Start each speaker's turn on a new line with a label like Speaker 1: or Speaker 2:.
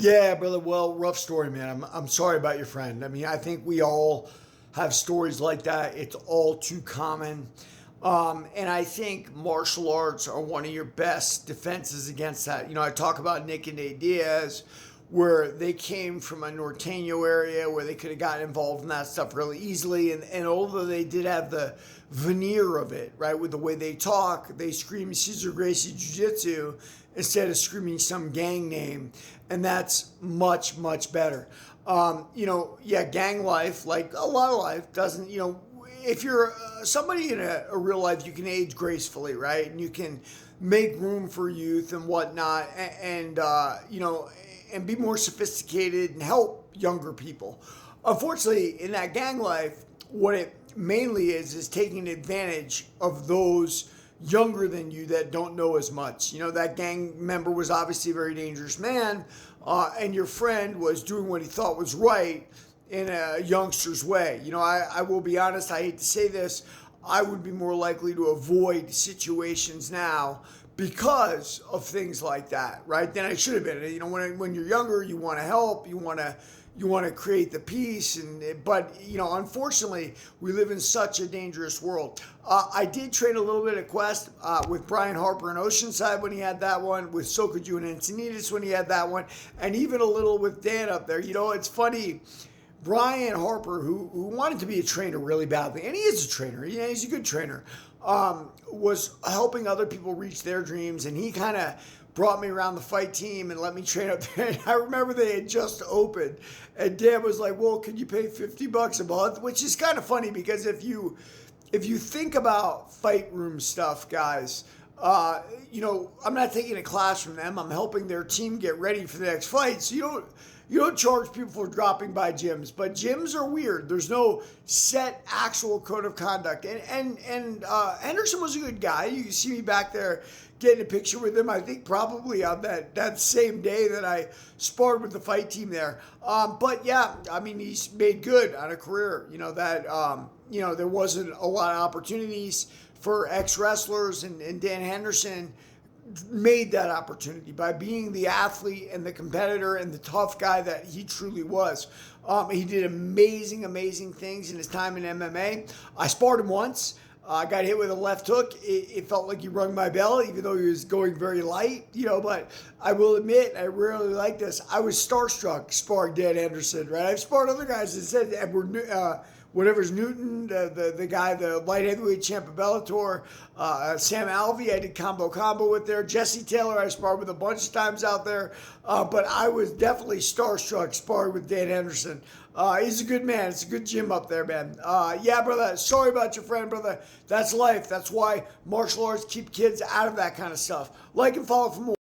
Speaker 1: Yeah, brother. Well, rough story, man. I'm sorry about your friend. I mean, I think we all have stories like that. It's all too common. And I think martial arts are one of your best defenses against that. I talk about Nick and Nate Diaz, where they came from a Norteño area where they could have gotten involved in that stuff really easily. And although they did have the veneer of it, right, with the way they talk, they scream Cesar Gracie Jiu Jitsu instead of screaming some gang name. And that's much, much better. Yeah, gang life, like a lot of life, doesn't, if you're somebody in a real life, you can age gracefully, right? And you can make room for youth and whatnot, and be more sophisticated and help younger people. Unfortunately, in that gang life, what it mainly is taking advantage of those younger than you that don't know as much. That gang member was obviously a very dangerous man, and your friend was doing what he thought was right in a youngster's way. I will be honest, I hate to say this, I would be more likely to avoid situations now because of things like that, right? Than I should have been. When you're younger, you want to help, you want to create the peace, but unfortunately, we live in such a dangerous world. I did train a little bit at Quest with Brian Harper in Oceanside when he had that one, with Sokoju and Encinitas when he had that one, and even a little with Dan up there. It's funny. Brian Harper, who wanted to be a trainer really badly, and he is a trainer, he's a good trainer, was helping other people reach their dreams, and he kind of brought me around the fight team and let me train up there. And I remember they had just opened, and Dan was like, well, can you pay $50 a month? Which is kind of funny, because if you think about fight room stuff, guys, I'm not taking a class from them. I'm helping their team get ready for the next fight. So you don't charge people for dropping by gyms, but gyms are weird. There's no set actual code of conduct. And Henderson was a good guy. You can see me back there getting a picture with him. I think probably on that same day that I sparred with the fight team there. But yeah, I mean, he's made good on a career. There wasn't a lot of opportunities for ex-wrestlers, and Dan Henderson made that opportunity by being the athlete and the competitor and the tough guy that he truly was. He did amazing, amazing things in his time in MMA. I sparred him once. I got hit with a left hook. It felt like he rung my bell, even though he was going very light, But I will admit, I rarely like this. I was starstruck sparring Dan Henderson, right? I've sparred other guys that said Edward whatever's Newton, the guy, the light heavyweight champ of Bellator, Sam Alvey, I did combo with there. Jesse Taylor, I sparred with a bunch of times out there. But I was definitely starstruck sparring with Dan Henderson. He's a good man. It's a good gym up there, man. Yeah, brother, sorry about your friend, brother. That's life. That's why martial arts keep kids out of that kind of stuff. Like and follow for more.